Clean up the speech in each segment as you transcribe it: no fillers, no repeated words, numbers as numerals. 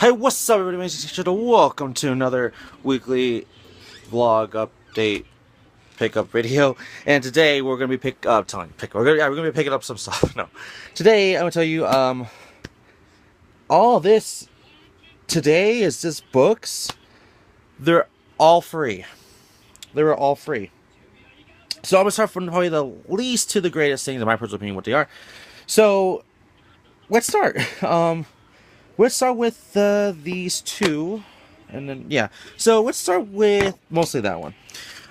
Hey, what's up, everybody? Welcome to another weekly vlog update pickup video. And today we're gonna be we're gonna be picking up some stuff. No, today I'm gonna tell you all this today is just books. They're all free. They were all free. So I'm gonna start from probably the least to the greatest things in my personal opinion what they are. So let's start. Let's start with these two, and then, yeah. So, let's start with mostly that one.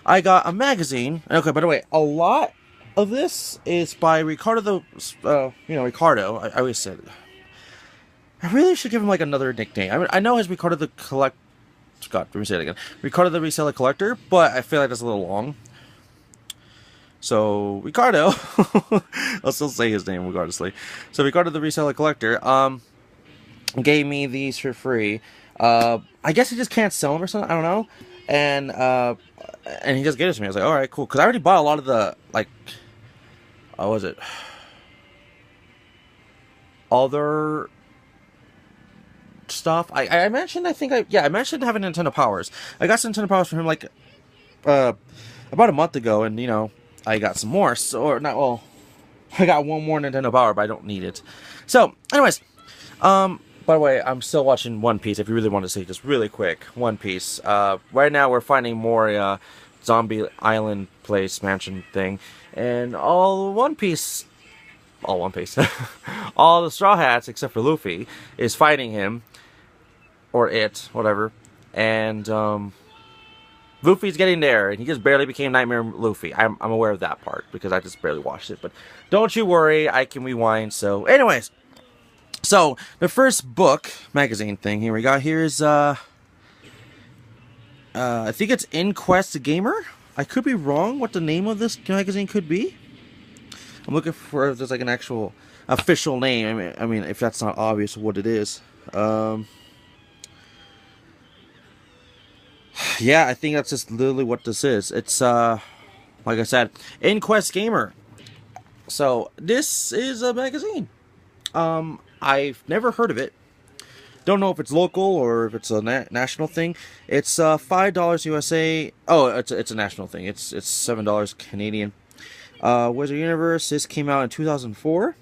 I got a magazine. Okay, by the way, a lot of this is by Ricardo, Ricardo. I always said, I really should give him, like, another nickname. I mean, I know he's Ricardo the let me say it again. Ricardo the Reseller Collector, but I feel like that's a little long. So, Ricardo, I'll still say his name regardlessly. So, Ricardo the Reseller Collector, gave me these for free. I guess he just can't sell them or something. I don't know. And he just gave it to me. I was like, all right, cool. Because I already bought a lot of the, like, what was it? Other stuff. I mentioned, I mentioned having Nintendo Powers. I got some Nintendo Powers from him, like, about a month ago. And, you know, I got some more. I got one more Nintendo Power, but I don't need it. So, anyways, by the way, I'm still watching One Piece, if you really want to see, just really quick, One Piece. Right now, we're finding more, zombie island place, mansion thing, and all One Piece, all the Straw Hats, except for Luffy, is fighting him, or it, whatever, and, Luffy's getting there, and he just barely became Nightmare Luffy. I'm aware of that part, because I just barely watched it, but don't you worry, I can rewind, so, anyways. So, the first book, magazine thing here we got here is, I think it's Inquest Gamer. I could be wrong what the name of this magazine could be. I'm looking for if there's like an actual official name. I mean, if that's not obvious what it is. Yeah, I think that's just literally what this is. It's, like I said, Inquest Gamer. So, this is a magazine. I've never heard of it. Don't know if it's local or if it's a national thing. It's $5 USA. Oh, it's a national thing. It's $7 Canadian. Wizard Universe. This came out in 2004.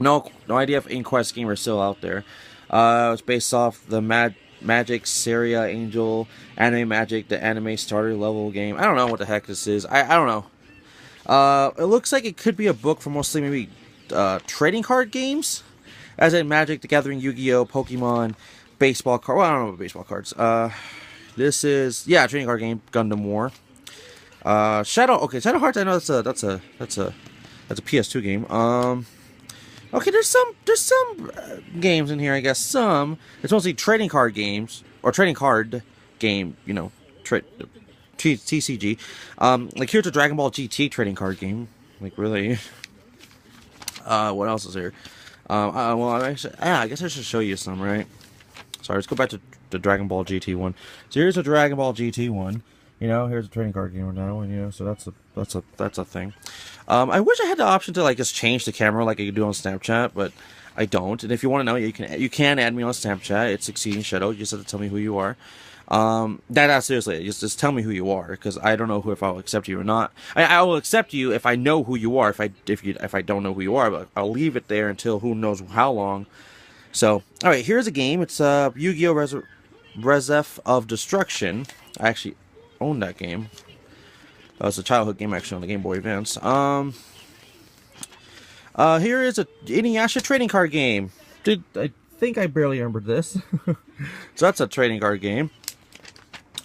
No idea if Inquest Gamer is still out there. It's based off the Magic Seria Angel Anime Magic, the anime starter level game. I don't know what the heck this is. I don't know. It looks like it could be a book for mostly maybe trading card games, as in Magic the Gathering, Yu-Gi-Oh, Pokemon, baseball card. Well, I don't know about baseball cards. This is trading card game, Gundam War. Shadow Hearts. I know that's a PS2 game. Okay, there's some games in here. I guess some. It's mostly trading card games or trading card game. You know, TCG. Like here's a Dragon Ball GT trading card game. Like really. What else is here? I guess I should show you some, right? Sorry, let's go back to the Dragon Ball GT one. So here's a Dragon Ball GT one. You know, here's a trading card game now, and you know, so that's a thing. I wish I had the option to like just change the camera like I could do on Snapchat, but I don't. And if you want to know, you can add me on Snapchat. It's Exceeding Shadow. You just have to tell me who you are. Seriously, just tell me who you are, because I don't know if I'll accept you or not. I will accept you if I know who you are. If I don't know who you are, but I'll leave it there until who knows how long. So, all right, here's a game. It's Yu-Gi-Oh! Rezef of Destruction. I actually own that game. It's a childhood game actually on the Game Boy Advance. Here is a Inuyasha trading card game. I think I barely remembered this. So that's a trading card game.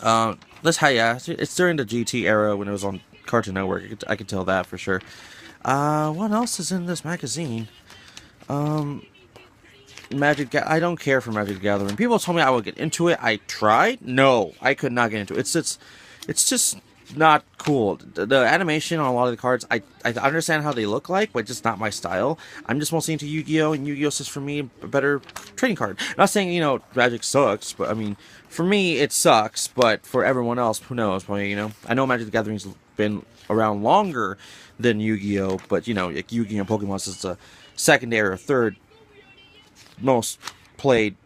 It's during the GT era when it was on Cartoon Network. I could tell that for sure. What else is in this magazine? I don't care for Magic the Gathering. People told me I would get into it. I tried. No, I could not get into it. It's just not cool. The animation on a lot of the cards, I understand how they look like, but just not my style. I'm just mostly into Yu-Gi-Oh! And Yu-Gi-Oh! Is just for me a better trading card. Not saying, you know, Magic sucks, but I mean, for me it sucks, but for everyone else, who knows? Probably, you know, I know Magic the Gathering's been around longer than Yu-Gi-Oh! But, you know, like Yu-Gi-Oh! and Pokemon is the secondary or third most played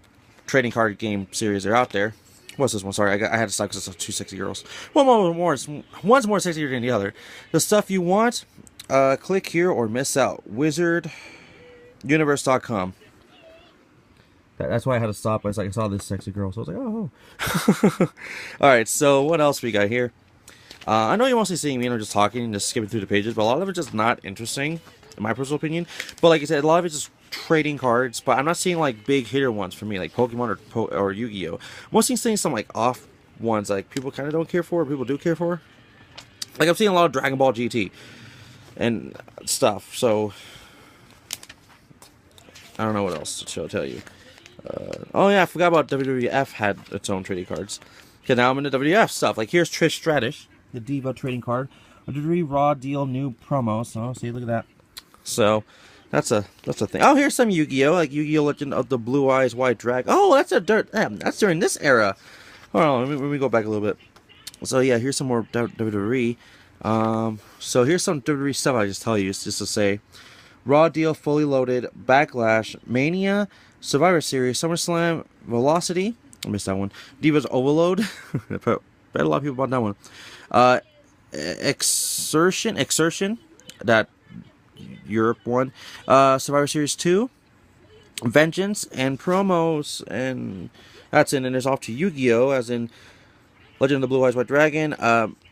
trading card game series that are out there. What's this one? Sorry, I had to stop because it's 2 sexy girls. One's more sexier than the other. The stuff you want, click here or miss out. WizardUniverse.com. That's why I had to stop. I saw this sexy girl, so I was like, oh. Alright, so what else we got here? I know you're mostly seeing me and I'm just talking and just skipping through the pages, but a lot of it's just not interesting, in my personal opinion. But like I said, a lot of it's just trading cards, but I'm not seeing like big hitter ones for me, like Pokemon or Yu-Gi-Oh! Mostly seeing some like off ones, like people kind of don't care for, or people do care for. Like I'm seeing a lot of Dragon Ball GT and stuff, so I don't know what else to tell you. Oh yeah, I forgot about WWF had its own trading cards. Okay, now I'm into WWF stuff. Like here's Trish Stratus, the Diva trading card. A WWE Raw Deal new promo. So see, look at that. So that's a thing. Oh, here's some Yu-Gi-Oh! Like Yu-Gi-Oh! Legend of the Blue Eyes White Dragon. Oh, that's that's during this era. Hold on, let me go back a little bit. So yeah, here's some more WWE. So here's some WWE stuff I just tell you. It's just to say, Raw Deal Fully Loaded, Backlash, Mania, Survivor Series, SummerSlam, Velocity. I missed that one. Divas Overload. I bet a lot of people bought that one. Exertion. That Europe one. Survivor Series 2. Vengeance and promos, and that's in. And there's off to Yu-Gi-Oh! As in Legend of the Blue Eyes White Dragon.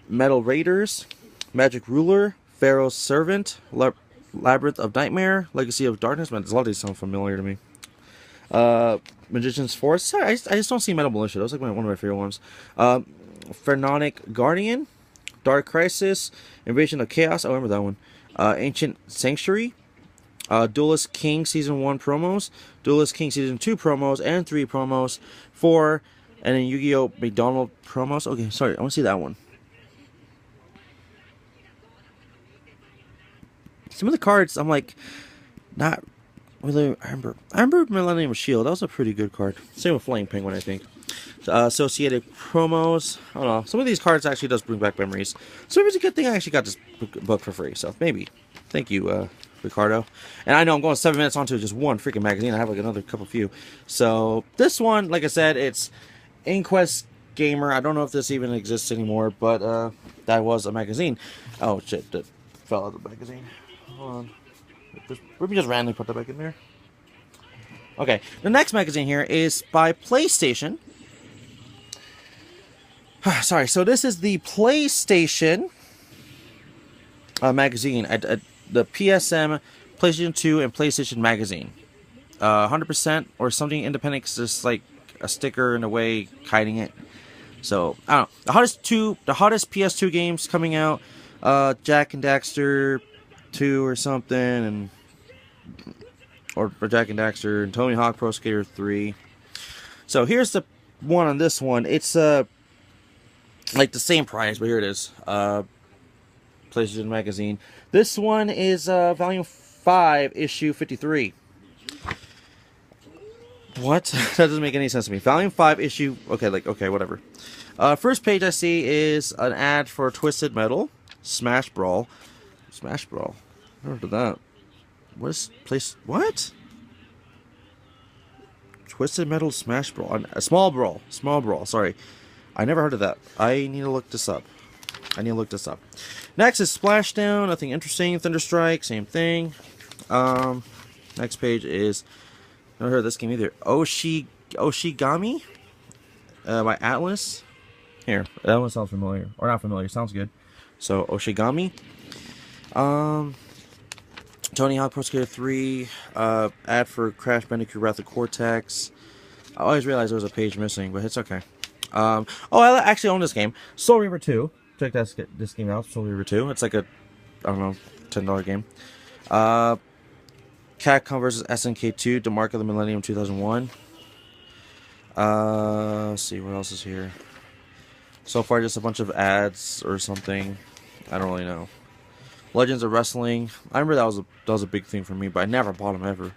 Metal Raiders. Magic Ruler. Pharaoh's Servant. Labyrinth of Nightmare. Legacy of Darkness. Man, a lot of these sound familiar to me. Magician's Force. Sorry, I just don't see Metal Militia. That was like one of my favorite ones. Pharaonic Guardian, Dark Crisis, Invasion of Chaos. I remember that one. Ancient Sanctuary, Duelist King Season 1 promos, Duelist King Season 2 promos, and 3 promos, 4, and then Yu-Gi-Oh! McDonald promos. Okay, sorry, I want to see that one. Some of the cards, I'm like, not really. I remember Millennium Shield. That was a pretty good card. Same with Flame Penguin, I think. Associated promos. I don't know. Some of these cards actually does bring back memories. So maybe it's a good thing I actually got this book for free. So maybe. Thank you, Ricardo. And I know I'm going 7 minutes onto just one freaking magazine. I have like another couple few. So this one, like I said, it's Inquest Gamer. I don't know if this even exists anymore, but that was a magazine. Oh shit! That fell out of the magazine. Hold on. Let me just randomly put that back in there. Okay, the next magazine here is by PlayStation. Sorry, so this is the PlayStation magazine at the PSM, PlayStation 2, and PlayStation magazine. 100% or something independent, just like a sticker in a way hiding it. So I don't know. The hottest PS2 games coming out. Jack and Daxter 2 or something, and or Jack and Daxter and Tony Hawk Pro Skater 3. So here's the one on this one. It's like the same price, but here it is. PlayStation magazine. This one is volume 5, issue 53. What? That doesn't make any sense to me. Volume 5, issue. Okay, whatever. First page I see is an ad for Twisted Metal, Smash Brawl. Smash Brawl. I never heard of that. What is place? What? Twisted Metal Smash Brawl. Small Brawl. Small Brawl. Sorry. I never heard of that. I need to look this up. Next is Splashdown. Nothing interesting. Thunderstrike. Same thing. Next page is... Never heard of this game either. Oshigami? By Atlas. Here. That one sounds familiar. Or not familiar. Sounds good. So, Oshigami. Tony Hawk Pro Skater 3, ad for Crash Bandicoot Wrath of Cortex. I always realized there was a page missing, but it's okay. Oh, I actually own this game. Soul Reaver 2. Check this game out, Soul Reaver 2. It's like a, I don't know, $10 game. Capcom vs. SNK 2, The Mark of the Millennium 2001. Let's see, what else is here? So far, just a bunch of ads or something. I don't really know. Legends of Wrestling. I remember that was a big thing for me, but I never bought them ever,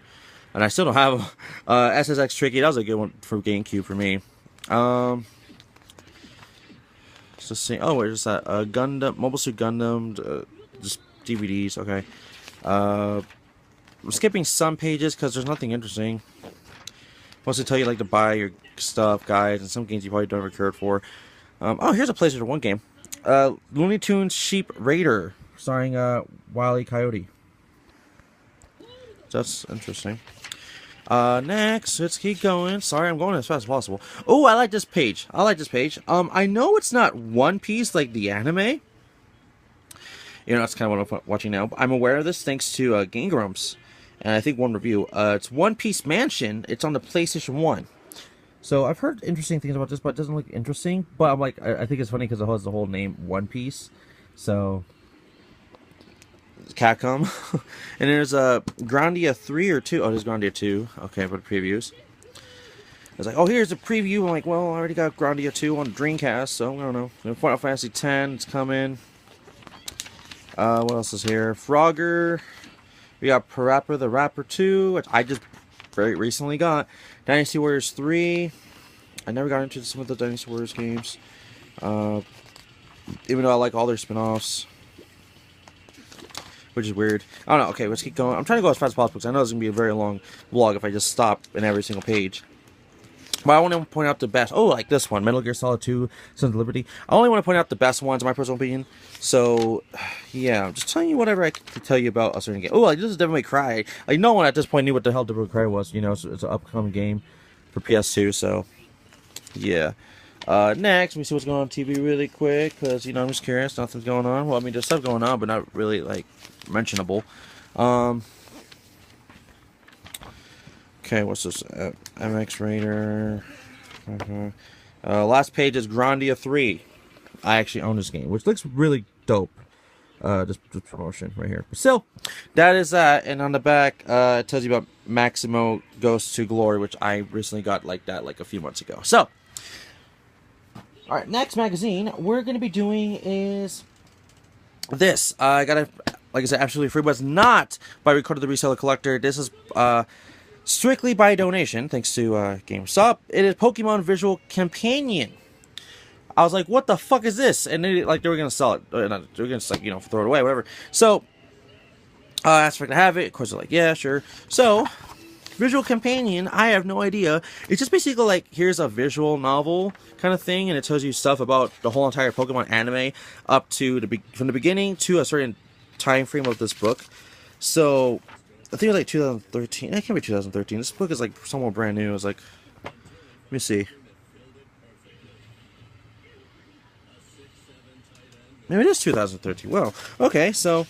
and I still don't have them. SSX Tricky. That was a good one for GameCube for me. Just see. Oh, where's that? Gundam, Mobile Suit Gundam. Just DVDs. Okay. I'm skipping some pages because there's nothing interesting. Wants to tell you like to buy your stuff, guys, and some games you probably don't ever cared for. Oh, here's a PlayStation 1 game. Looney Tunes Sheep Raider, starring Wile E. Coyote. That's interesting. Next, let's keep going. Sorry, I'm going as fast as possible. Oh, I like this page. I know it's not One Piece like the anime. You know, that's kind of what I'm watching now. I'm aware of this thanks to Game Grumps, and I think one review. It's One Piece Mansion. It's on the PlayStation 1. So I've heard interesting things about this, but it doesn't look interesting. But I'm like, I think it's funny because it has the whole name One Piece. So Capcom. And there's a Grandia 3 or 2. Oh, there's Grandia 2. Okay, but previews. It's like, oh, here's a preview. I'm like, well, I already got Grandia 2 on Dreamcast, so I don't know. Final Fantasy 10, it's coming. What else is here? Frogger. We got Parappa the Rapper 2, which I just very recently got. Dynasty Warriors 3. I never got into some of the Dynasty Warriors games. Even though I like all their spin-offs. Which is weird. I don't know. Okay, let's keep going. I'm trying to go as fast as possible because I know it's going to be a very long vlog if I just stop in every single page. But I want to point out the best. Oh, like this one, Metal Gear Solid 2, Sons of Liberty. I only want to point out the best ones, in my personal opinion. So, yeah, I'm just telling you whatever I can tell you about a certain game. Oh, like this is Devil May Cry. Like no one at this point knew what the hell Devil May Cry was. You know, it's an upcoming game for PS2. So, yeah. Next, let me see what's going on TV really quick because you know I'm just curious. Nothing's going on. Well, I mean, there's stuff going on, but not really like mentionable. Okay, what's this? MX Raider. Last page is Grandia 3. I actually own this game, which looks really dope. Just promotion right here. But still, that is that. And on the back, it tells you about Maximo Goes to Glory, which I recently got like that like a few months ago. So, all right, next magazine we're going to be doing is this. I got a, like I said, absolutely free, but it's not by Record the Reseller Collector. This is strictly by donation, thanks to GameStop. It is Pokemon Visual Companion. I was like, what the fuck is this? And they were gonna sell it. They were gonna just, like, you know, throw it away, whatever. So I asked if I could have it. Of course, they're like, yeah, sure. So Visual Companion, I have no idea. It's just basically like, here's a visual novel kind of thing, and it tells you stuff about the whole entire Pokemon anime up to from the beginning to a certain time frame of this book. So I think it was like 2013. It can't be 2013. This book is like somewhat brand new. It's like, let me see. Maybe it is 2013. Well, okay, so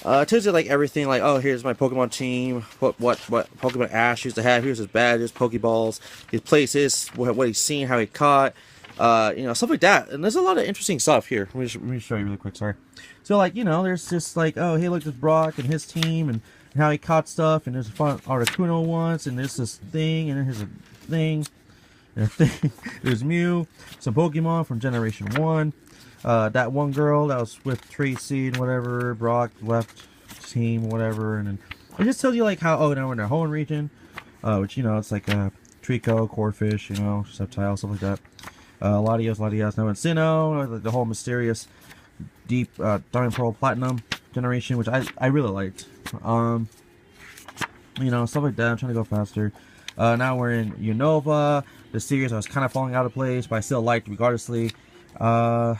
it tells you like everything. Like, oh, here's my Pokemon team. What Pokemon Ash used to have. Here's his badges, Pokeballs, his places, what he's seen, how he caught. You know, stuff like that. And there's a lot of interesting stuff here. Let me show you really quick. Sorry. So, like, you know, there's just like, oh, hey, look, there's Brock and his team and how he caught stuff. And there's a fun Articuno once, and there's this thing, and there's a thing, and a thing. There's Mew, some Pokemon from Generation 1. That one girl that was with Tracy and whatever. Brock left team, whatever. And then it just tells you like how, oh, now we're in the Hoenn region, which, you know, it's like Trico, Corphish, you know, Sceptile, stuff like that. Latios, now in Sinnoh, like the whole mysterious deep Diamond Pearl Platinum generation, which I really liked. You know, stuff like that. I'm trying to go faster. Now we're in Unova, the series I was kind of falling out of place, but I still liked regardlessly. How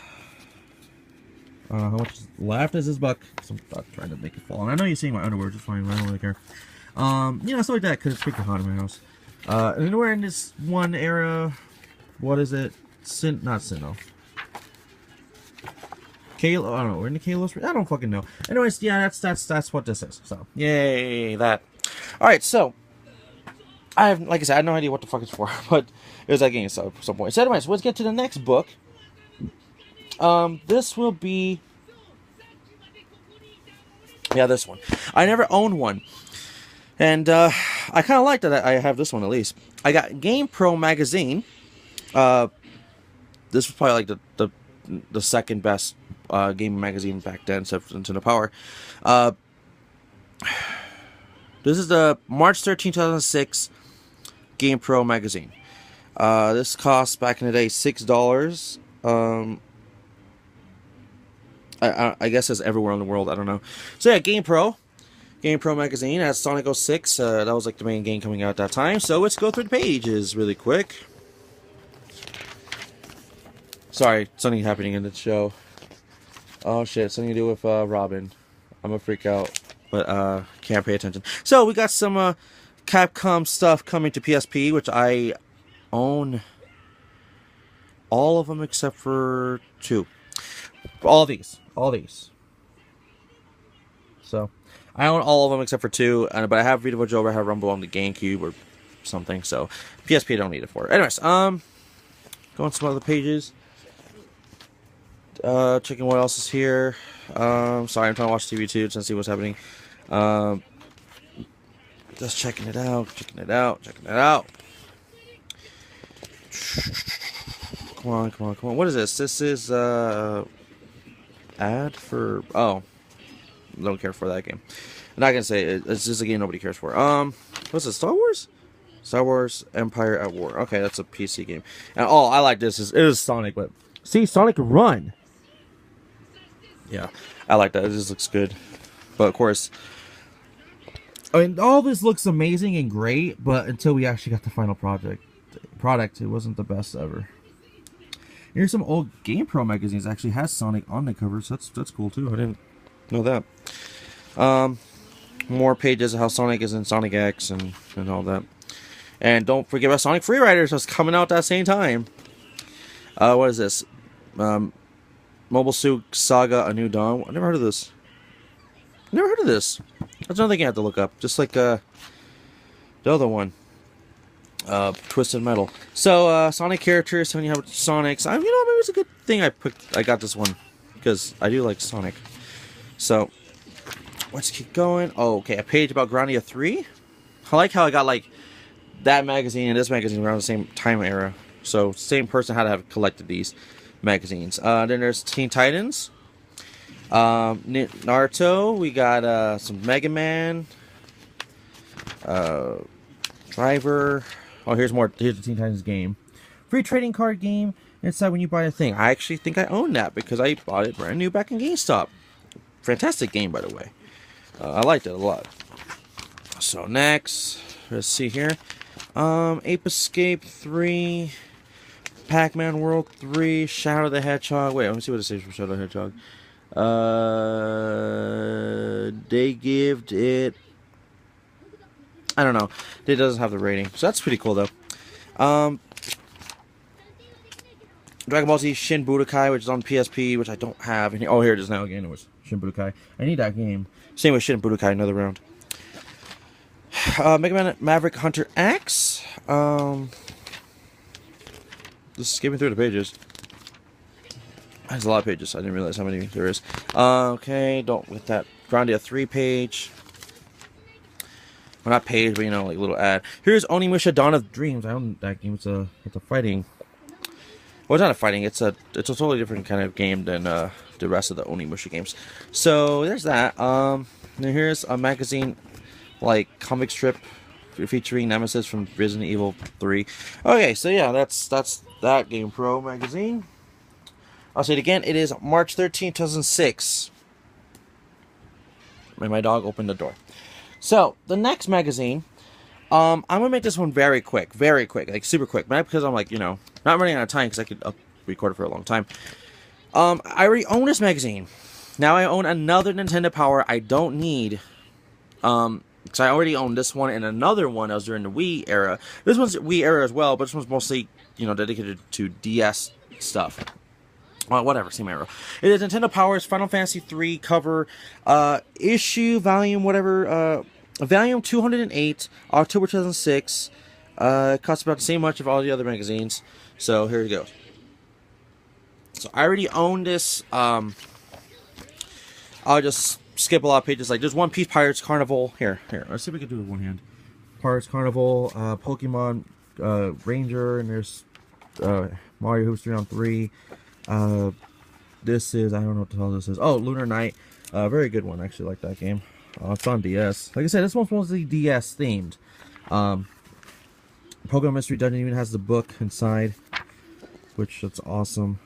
much left is this buck? I'm trying to make it fall. And I know you're seeing my underwear, just fine. I don't really care. You know, stuff like that, because it's freaking hot in my house. And we're in this one era. What is it? Not Sinnoh. Kalo, I don't know. We're in the Kalos. I don't fucking know. Anyways, yeah, that's what this is. So, yay, that. All right, so I have, like I said, I have no idea what the fuck it's for, but it was that game at some point. So, anyways, let's get to the next book. This will be, yeah, this one. I never owned one, and I kind of like that I have this one at least. I got GamePro magazine. This was probably like the second best gaming magazine back then, except for Nintendo Power. This is the March 13, 2006 GamePro magazine. This cost back in the day $6. I guess it's everywhere in the world. I don't know. So yeah, GamePro GamePro magazine has Sonic 06. That was like the main game coming out at that time. So let's go through the pages really quick. Sorry, something happening in the show. Oh shit, something to do with Robin. I'm gonna freak out, but can't pay attention. So we got some Capcom stuff coming to PSP, which I own all of them except for 2. All these. So I own all of them except for 2, but I have Vita Joe, I have Rumble on the GameCube or something. So PSP don't need it for. Anyways, go on some other pages. Checking what else is here. Sorry, I'm trying to watch TV too to see what's happening. Just checking it out. Come on. What is this? This is ad for. Oh, don't care for that game. I'm not gonna say it. It's just a game nobody cares for. What's it? Star Wars? Star Wars Empire at War. Okay, that's a PC game. And oh, I like this. It is Sonic, but see, Sonic Run. Yeah, I like that. It just looks good. But of course, I mean, all this looks amazing and great, but until we actually got the final product, it wasn't the best ever. Here's some old GamePro magazines. It actually has Sonic on the cover, so that's cool too. I didn't know that. More pages of how Sonic is in Sonic X and all that. And don't forget about Sonic Freeriders. That's coming out at that same time. What is this? Mobile Suit Saga: A New Dawn. I never heard of this. That's another thing I have to look up. Just like the other one. Twisted Metal. So Sonic characters. When you have Sonics, maybe it's a good thing I got this one because I do like Sonic. So let's keep going. Oh, okay, a page about Grandia 3. I like how I got like that magazine and this magazine around the same time era. So same person had to have collected these magazines. Then there's Teen Titans, Naruto. We got some Mega Man, Driver. Oh, here's the Teen Titans game. Free trading card game. Inside when you buy a thing. I actually think I own that because I bought it brand new back in GameStop. Fantastic game, by the way. I liked it a lot. So next, let's see here. Ape Escape 3. Pac-Man World 3, Shadow the Hedgehog. Wait, let me see what it says for Shadow the Hedgehog. They give it. I don't know. It doesn't have the rating, so that's pretty cool though. Dragon Ball Z Shin Budokai, which is on PSP, which I don't have. Oh, here it is now again. It was Shin Budokai. I need that game. Same with Shin Budokai. Another round. Mega Man Maverick Hunter X. Just skipping through the pages. There's a lot of pages. I didn't realize how many there is. Okay, don't with that Grandia 3 page. Well, not page, but like a little ad. Here's Onimusha Dawn of Dreams. I own that game. It's a fighting. Well, it's not a fighting. It's a totally different kind of game than the rest of the Onimusha games. So there's that. And here's a magazine, like comic strip featuring Nemesis from Resident Evil 3. Okay, so yeah, that's that GamePro magazine. I'll say it again. It is March 13, 2006. And my dog opened the door. So the next magazine, I'm gonna make this one very quick, like super quick. Not because I'm like not running out of time because I could record it for a long time. I already own this magazine. Now I own another Nintendo Power. I don't need. Because I already owned this one and another one that was during the Wii era. This one's Wii era as well, but this one's mostly, dedicated to DS stuff. Well, whatever, same era. It is Nintendo Power's Final Fantasy 3 cover, issue, volume, whatever, volume 208, October 2006. It costs about the same much of all the other magazines. So here it goes. So I already own this. I'll just skip a lot of pages. Like there's One Piece Pirates Carnival. Here. Let's see if we can do it with one hand. Pirates Carnival, Pokemon Ranger, and there's Mario Hoops 3 on 3. This is, I don't know what the hell this is. Oh, Lunar Night. Very good one. I actually like that game. It's on DS. Like I said, this one's mostly DS themed. Pokemon Mystery Dungeon even has the book inside, which that's awesome.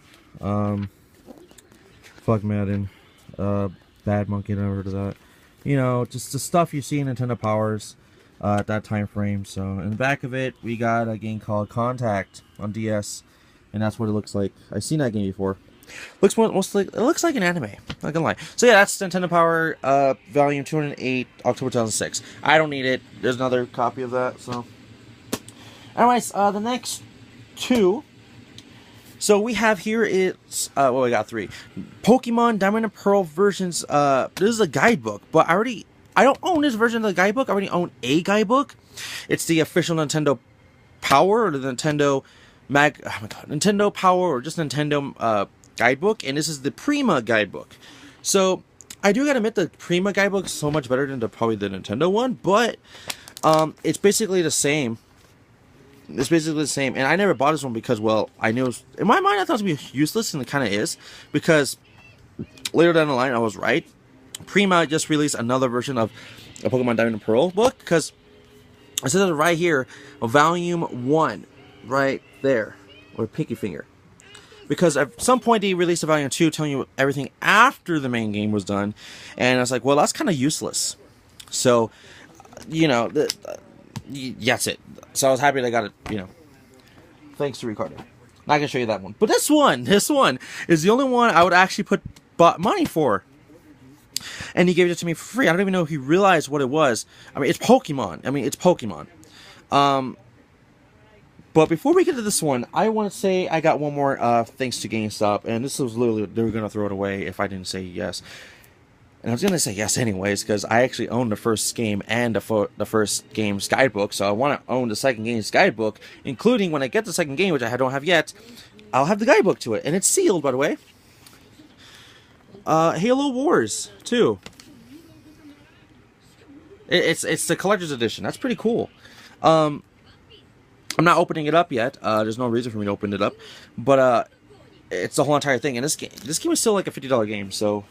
Fuck Madden. Bad Monkey, never heard of that. You know, just the stuff you see in Nintendo Powers at that time frame. So in the back of it, we got a game called Contact on DS, and that's what it looks like. I've seen that game before. Looks most like, it looks like an anime. Not gonna lie. So yeah, that's Nintendo Power Volume 208, October 2006. I don't need it. There's another copy of that. So, anyways, the next two. So we have here it's well, we got three Pokemon Diamond and Pearl versions. This is a guidebook, but I don't own this version of the guidebook. I already own a guidebook. It's the official Nintendo Power or the Nintendo Nintendo Power or just Nintendo guidebook, and this is the Prima guidebook. So I do gotta admit the Prima guidebook is so much better than probably the Nintendo one, but it's basically the same. It's basically the same, and I never bought this one because, well, I knew it was, in my mind I thought it would be useless, and it kind of is, because later down the line I was right. Prima just released another version of a Pokemon Diamond and Pearl book, because it says it right here, Volume 1, right there, or pinky finger. Because at some point they released a Volume 2 telling you everything after the main game was done, and I was like, well, that's kind of useless. So, you know, that's it. So I was happy that I got it, you know, thanks to Ricardo. Not gonna show you that one, but this one is the only one I would actually bought money for, and he gave it to me for free. I don't even know if he realized what it was. I mean, it's Pokemon. But before we get to this one, I want to say I got one more thanks to GameStop, and this was literally, they were gonna throw it away if I didn't say yes. And I was going to say yes anyways, because I actually own the first game and the first game's guidebook, so I want to own the second game's guidebook, including when I get the second game, which I don't have yet, I'll have the guidebook to it. And it's sealed, by the way. Halo Wars 2. It's the collector's edition. That's pretty cool. I'm not opening it up yet. There's no reason for me to open it up. But it's the whole entire thing. And this game is still like a $50 game, so...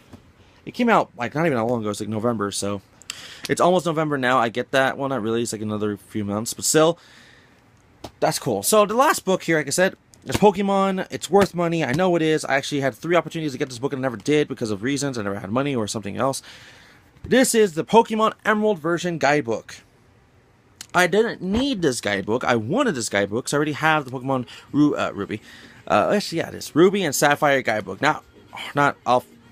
It came out, like, not even that long ago. It's like November, so... It's almost November now. I get that. Well, not really. It's like another few months. But still, that's cool. So, the last book here, like I said, is Pokemon. It's worth money. I know it is. I actually had 3 opportunities to get this book and I never did because of reasons. I never had money or something else. This is the Pokemon Emerald version guidebook. I didn't need this guidebook. I wanted this guidebook because I already have the Pokemon Ruby. Actually, yeah, it is. Ruby and Sapphire guidebook. Now, not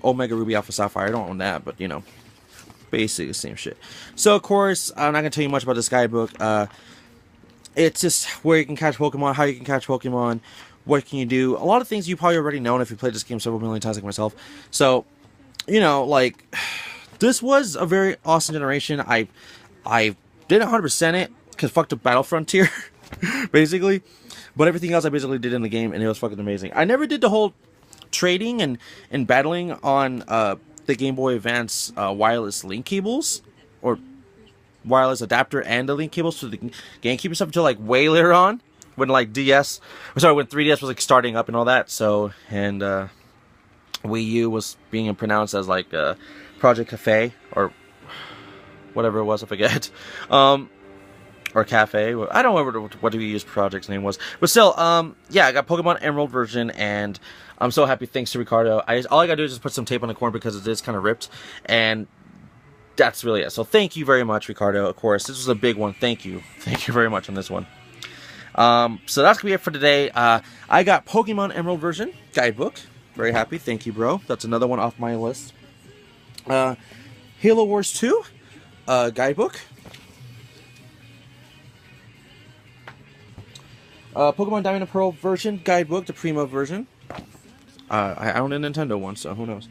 Omega Ruby Alpha Sapphire. I don't own that, but, you know, basically the same shit. So, of course, I'm not going to tell you much about this guidebook. It's just where you can catch Pokemon, how you can catch Pokemon, what can you do. A lot of things you probably already know if you played this game several million times like myself. So, you know, like, this was a very awesome generation. I didn't 100% it, because fuck the Battle Frontier, basically. But everything else I basically did in the game, and it was fucking amazing. I never did the whole trading and battling on the Game Boy Advance wireless link cables, or wireless adapter and the link cables to the GameCube stuff until like way later on, when like when 3DS was like starting up and all that. So, and Wii U was being pronounced as like Project Cafe or whatever it was, I forget. Or Cafe. I don't remember what the Wii U's project's name was. But still, yeah, I got Pokemon Emerald version, and I'm so happy thanks to Ricardo. All I gotta do is just put some tape on the corner because it is kind of ripped, and that's really it. So thank you very much, Ricardo. Of course, this was a big one. Thank you very much on this one. So that's gonna be it for today. I got Pokemon Emerald version guidebook. Very happy. Thank you, bro. That's another one off my list. Halo Wars 2 guidebook. Pokemon Diamond and Pearl version guidebook, the Prima version. I own a Nintendo one, so who knows.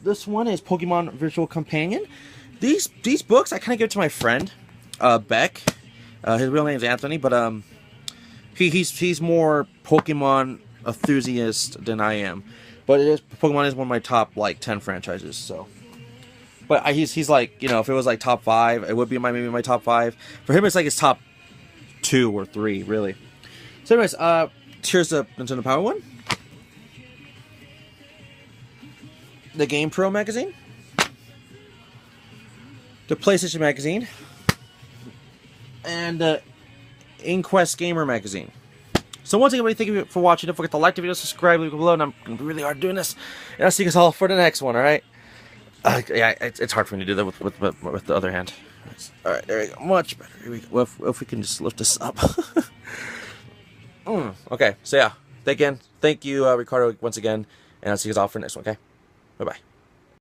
This one is Pokemon Virtual Companion. These books I kind of give to my friend Beck. His real name is Anthony, but he's more Pokemon enthusiast than I am. But Pokemon is one of my top like 10 franchises. So, but he's like, you know, if it was like top 5, it would be maybe my top 5. For him, it's like his top 2 or 3, really. So anyways, here's the Nintendo Power one. The GamePro magazine. The PlayStation magazine. And the Inquest Gamer magazine. So once again, everybody, thank you for watching. Don't forget to like the video, subscribe, leave it below, and I'm going to be really hard doing this. And I'll see you guys all for the next one, alright? Yeah, it's hard for me to do that with the other hand. All right, there we go. Much better. Here we go. Well, if we can just lift this up. Okay, so yeah. Thank you, Ricardo, once again, and I'll see you guys all for the next one. Okay, bye bye.